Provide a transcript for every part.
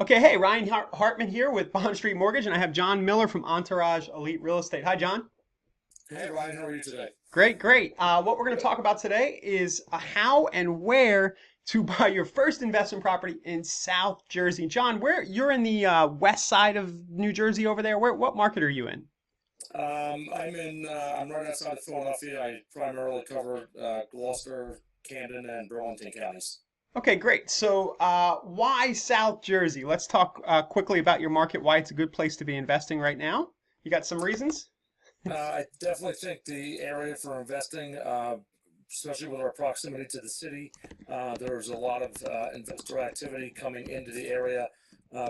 Okay, hey, Ryan Hartman here with Bond Street Mortgage, and I have John Miller from Entourage Elite Real Estate. Hi, John. Hey Ryan, how are you today? Great, great. What we're going to talk about today is how and where to buy your first investment property in South Jersey. John, where you're in the west side of New Jersey over there. What market are you in? I'm right outside of Philadelphia. I primarily cover Gloucester, Camden, and Burlington counties. Okay, great. So, why South Jersey? Let's talk quickly about your market, why it's a good place to be investing right now. You got some reasons? I definitely think the area for investing, especially with our proximity to the city, there's a lot of investor activity coming into the area.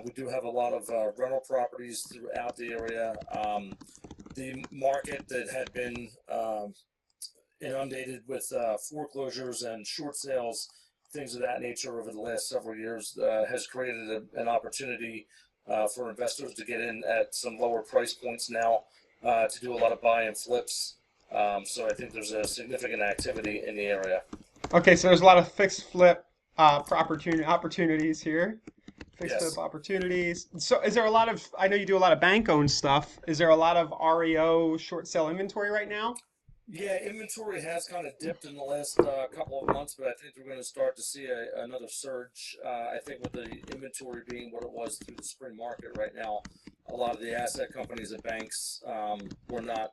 We do have a lot of rental properties throughout the area. The market that had been inundated with foreclosures and short sales, things of that nature over the last several years, has created an opportunity for investors to get in at some lower price points now, to do a lot of buy and flips. So I think there's a significant activity in the area. Okay, so there's a lot of fixed flip opportunities here. Fixed flip Yes. opportunities. So is there a lot of, I know you do a lot of bank owned stuff. Is there a lot of REO short sale inventory right now? Yeah, inventory has kind of dipped in the last couple of months, but I think we're going to start to see another surge. I think with the inventory being what it was through the spring market right now, a lot of the asset companies and banks were not,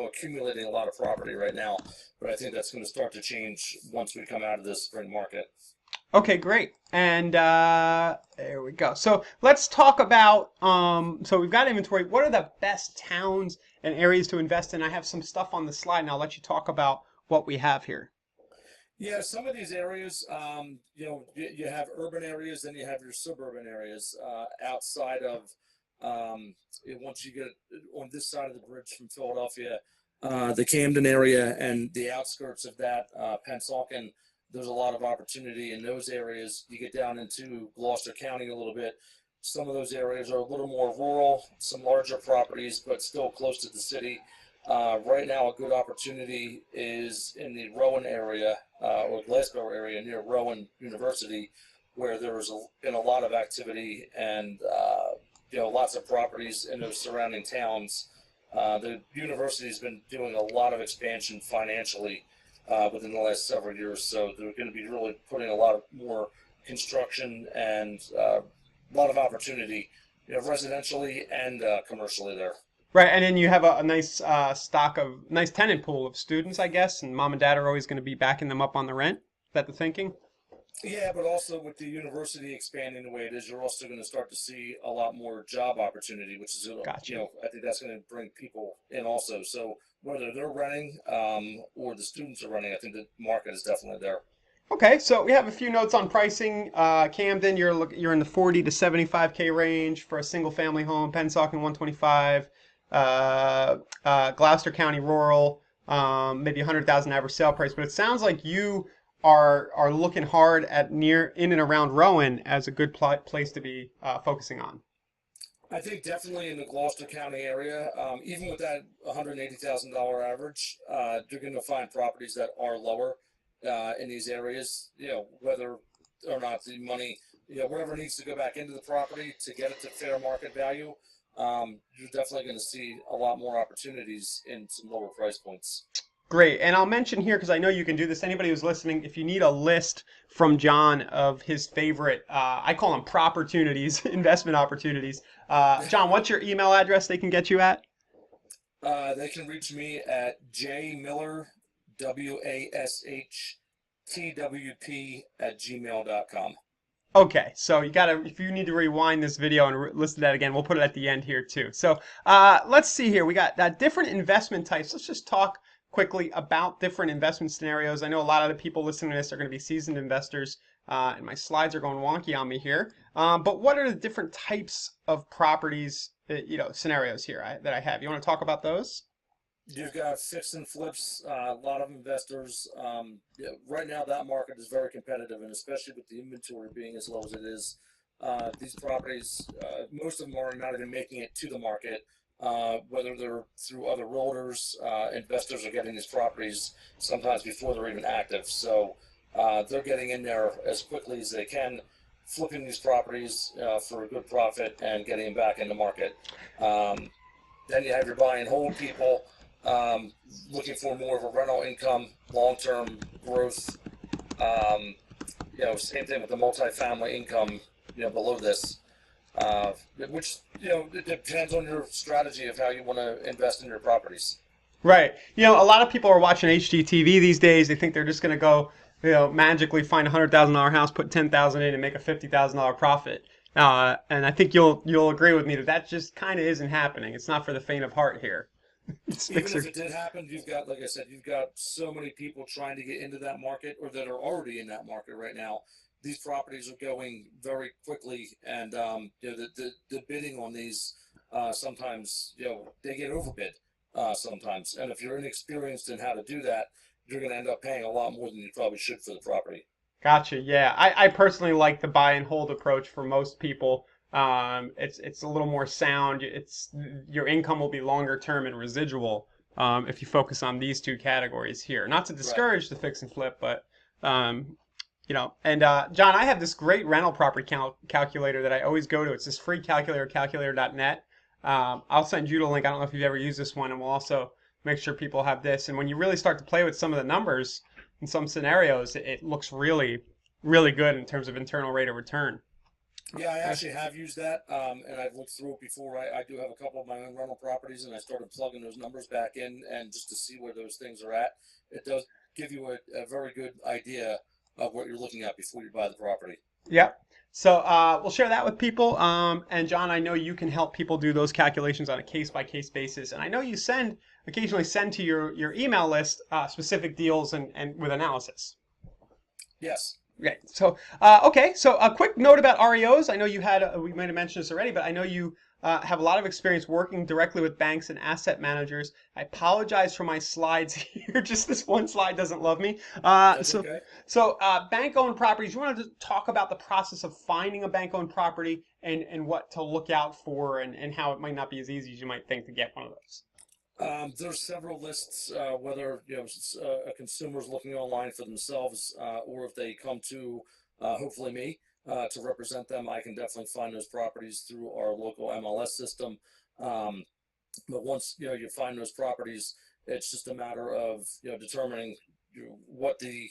accumulating a lot of property right now. But I think that's going to start to change once we come out of this spring market. Okay, great. And there we go. So let's talk about so we've got inventory. What are the best towns and areas to invest in? I have some stuff on the slide and I'll let you talk about what we have here. Yeah, some of these areas, you have urban areas, then you have your suburban areas outside of, once you get on this side of the bridge from Philadelphia, the Camden area and the outskirts of that, Pennsauken, there's a lot of opportunity in those areas. You get down into Gloucester County a little bit. Some of those areas are a little more rural, some larger properties, but still close to the city. Right now, a good opportunity is in the Rowan area, or Glassboro area near Rowan University, where been a lot of activity and lots of properties in those surrounding towns. The university's been doing a lot of expansion financially within the last several years, so they're going to be really putting a lot of more construction and a lot of opportunity, residentially and commercially there. Right, and then you have a nice nice tenant pool of students, I guess, and mom and dad are always going to be backing them up on the rent. Is that the thinking? Yeah, but also with the university expanding the way it is, you're also going to start to see a lot more job opportunity, which is, Gotcha. I think that's going to bring people in also. So whether they're renting or the students are renting, I think the market is definitely there. Okay, so we have a few notes on pricing. Camden, you're in the 40 to 75K range for a single family home. Pennsauken 125. Gloucester County rural, maybe 100,000 average sale price. But it sounds like you are looking hard at near in and around Rowan as a good place to be focusing on. I think definitely in the Gloucester County area, even with that $180,000 average, you're going to find properties that are lower in these areas. Whether or not the money, whatever needs to go back into the property to get it to fair market value, you're definitely going to see a lot more opportunities in some lower price points. Great. And I'll mention here, because I know you can do this, anybody who's listening, if you need a list from John of his favorite, I call them opportunities, investment opportunities. John, what's your email address they can get you at? They can reach me at jmiller, WASHTWP @gmail.com. Okay, so you gotta, if you need to rewind this video and listen to that again, we'll put it at the end here too. So let's see here. We got different investment types. Let's just talk quickly about different investment scenarios. I know a lot of the people listening to this are going to be seasoned investors, and my slides are going wonky on me here. But what are the different types of properties, scenarios here that I have? You want to talk about those? You've got fix and flips, a lot of investors. Yeah, right now, that market is very competitive, and especially with the inventory being as low as it is, these properties, most of them are not even making it to the market. Whether they're through other realtors, investors are getting these properties sometimes before they're even active. So they're getting in there as quickly as they can. flipping these properties for a good profit and getting them back in the market. Then you have your buy and hold people looking for more of a rental income, long-term growth. Same thing with the multifamily income, below this, which, it depends on your strategy of how you want to invest in your properties. Right. A lot of people are watching HGTV these days. They think they're just going to go, magically find a $100,000 house, put 10,000 in, and make a $50,000 profit. And I think you'll agree with me that that just kind of isn't happening. It's not for the faint of heart here. It's Even if fixer. it did happen, you've got, like I said, you've got so many people trying to get into that market or that are already in that market right now. These properties are going very quickly, and the bidding on these sometimes they get overbid sometimes. And if you're inexperienced in how to do that, you're going to end up paying a lot more than you probably should for the property. Gotcha. Yeah, I personally like the buy and hold approach for most people. It's a little more sound. It's your income will be longer term and residual if you focus on these two categories here. Not to Right. discourage the fix and flip, but And John, I have this great rental property calculator that I always go to. It's this free calculator, calculator.net. I'll send you the link. I don't know if you've ever used this one, and we'll also make sure people have this. And when you really start to play with some of the numbers in some scenarios, it looks really, really good in terms of internal rate of return. Yeah, I actually have used that, and I've looked through it before. I do have a couple of my own rental properties, and I started plugging those numbers back in, and just to see where those things are at, it does give you a very good idea of what you're looking at before you buy the property. Yep. So we'll share that with people. And John, I know you can help people do those calculations on a case by case basis. And I know you occasionally send to your email list specific deals and with analysis. Yes. Okay. So okay. So a quick note about REOs. I know you had we might have mentioned this already, but I know you have a lot of experience working directly with banks and asset managers. I apologize for my slides here. Just this one slide doesn't love me. That's okay. So bank-owned properties. You wanted to talk about the process of finding a bank-owned property and what to look out for and how it might not be as easy as you might think to get one of those. There's several lists, whether a consumer's looking online for themselves, or if they come to hopefully me to represent them. I can definitely find those properties through our local MLS system. Um, but once you find those properties, it's just a matter of determining what the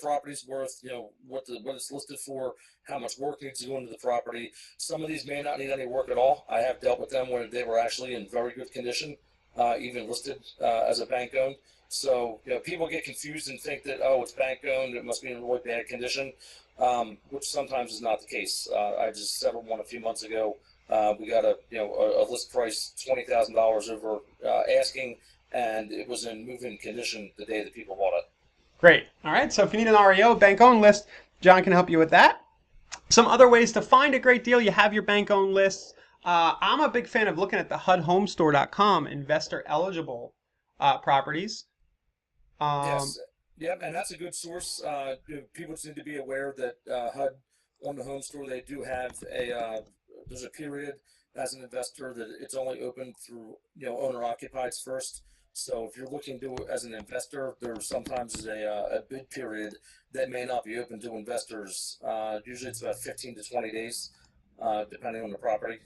property's worth, what it's listed for, how much work needs to go into the property. Some of these may not need any work at all. I have dealt with them where they were actually in very good condition, even listed as a bank owned. So people get confused and think that, oh, it's bank owned, it must be in really bad condition, which sometimes is not the case. I just settled one a few months ago. We got a list price $20,000 over asking, and it was in move-in condition the day that people bought it. Great. All right. So if you need an REO bank-owned list, John can help you with that. Some other ways to find a great deal. You have your bank-owned lists. I'm a big fan of looking at the HUDHomestore.com investor eligible properties. Um, Yes, yeah, and that's a good source. People just need to be aware that HUD on the home store they do have there's a period as an investor that it's only open through owner occupieds first. So if you're looking to as an investor, there sometimes is a bid period that may not be open to investors. Usually it's about 15 to 20 days, depending on the property.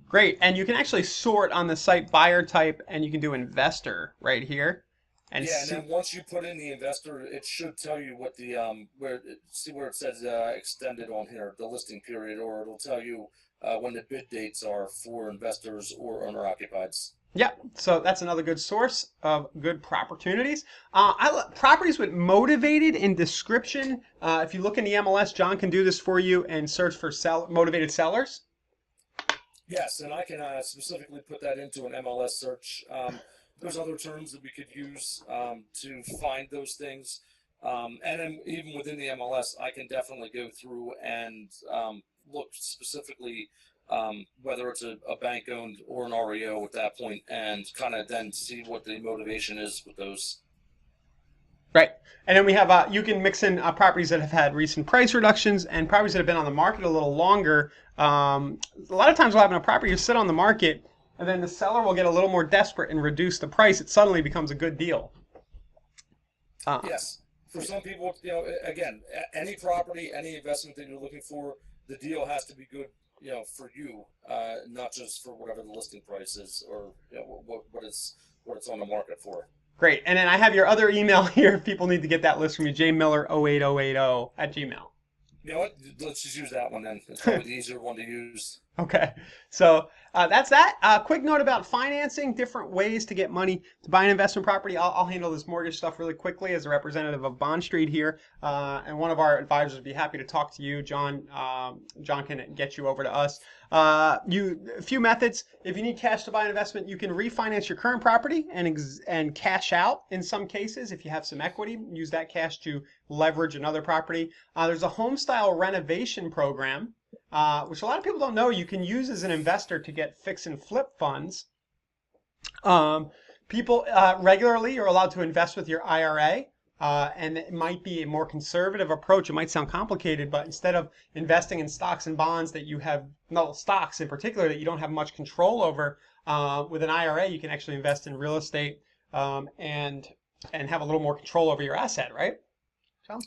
Great. And you can actually sort on the site buyer type and you can do investor right here and Yeah, and see. then once you put in the investor, it should tell you what the see where it says extended on here, the listing period, or it'll tell you when the bid dates are for investors or owner occupieds. Yeah, so that's another good source of good opportunities. Properties with motivated in description. If you look in the MLS, John can do this for you and search for motivated sellers. Yes, and I can specifically put that into an MLS search. There's other terms that we could use to find those things. And then even within the MLS, I can definitely go through and look specifically whether it's a bank owned or an REO at that point and kind of then see what the motivation is with those. Right. And then we have, you can mix in properties that have had recent price reductions and properties that have been on the market a little longer. A lot of times what happens, a property will sit on the market and then the seller will get a little more desperate and reduce the price. It suddenly becomes a good deal. Uh, Yes, for some people, again, any property, any investment that you're looking for, the deal has to be good, for you, not just for whatever the listing price is or what it's on the market for. Great. And then I have your other email here if people need to get that list from you, jmiller08080 @gmail. You know what? Let's just use that one then. It's probably the easier one to use. Okay, so that's that. Quick note about financing, different ways to get money to buy an investment property. I'll handle this mortgage stuff really quickly as a representative of Bond Street here, and one of our advisors would be happy to talk to you. John can get you over to us. A few methods. If you need cash to buy an investment, you can refinance your current property and cash out in some cases. If you have some equity, use that cash to leverage another property. There's a home style renovation program, which a lot of people don't know you can use as an investor to get fix and flip funds. People regularly are allowed to invest with your IRA, and it might be a more conservative approach. It might sound complicated, but instead of investing in stocks and bonds that you have, no, stocks in particular that you don't have much control over, with an IRA, you can actually invest in real estate, and have a little more control over your asset, right? John?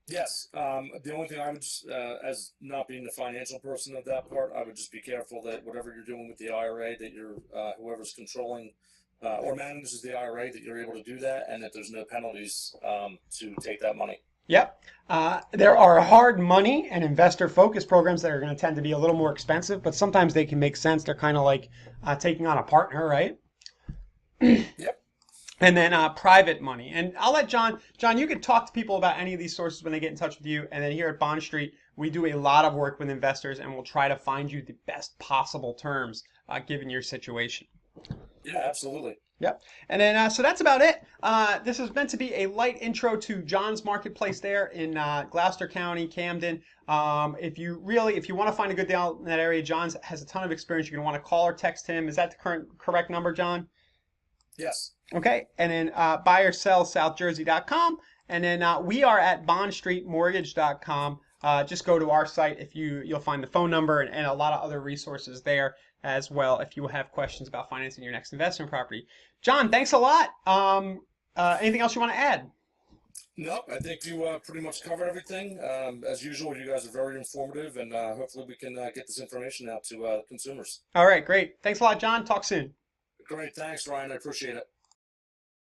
Yes. The only thing I would just, as not being the financial person of that part, I would just be careful that whatever you're doing with the IRA, that you're whoever's controlling or manages the IRA, that you're able to do that, and that there's no penalties to take that money. Yep. There are hard money and investor focused programs that are going to tend to be a little more expensive, but sometimes they can make sense. They're kind of like taking on a partner, right? Yep. And then private money. And I'll let John, you can talk to people about any of these sources when they get in touch with you. And then here at Bond Street, we do a lot of work with investors, and we'll try to find you the best possible terms given your situation. Yeah, absolutely. Yep. And then, so that's about it. This is meant to be a light intro to John's marketplace there in Gloucester County, Camden. If you want to find a good deal in that area, John has a ton of experience. You're going to want to call or text him. Is that the correct number, John? Yes. Okay. And then buy or sell southjersey.com. And then we are at bondstreetmortgage.com. Just go to our site. You'll find the phone number and a lot of other resources there as well if you have questions about financing your next investment property. John, thanks a lot. Anything else you want to add? No, I think you pretty much covered everything. As usual, you guys are very informative, and hopefully we can get this information out to consumers. All right, great. Thanks a lot, John. Talk soon. Great. Thanks, Ryan. I appreciate it.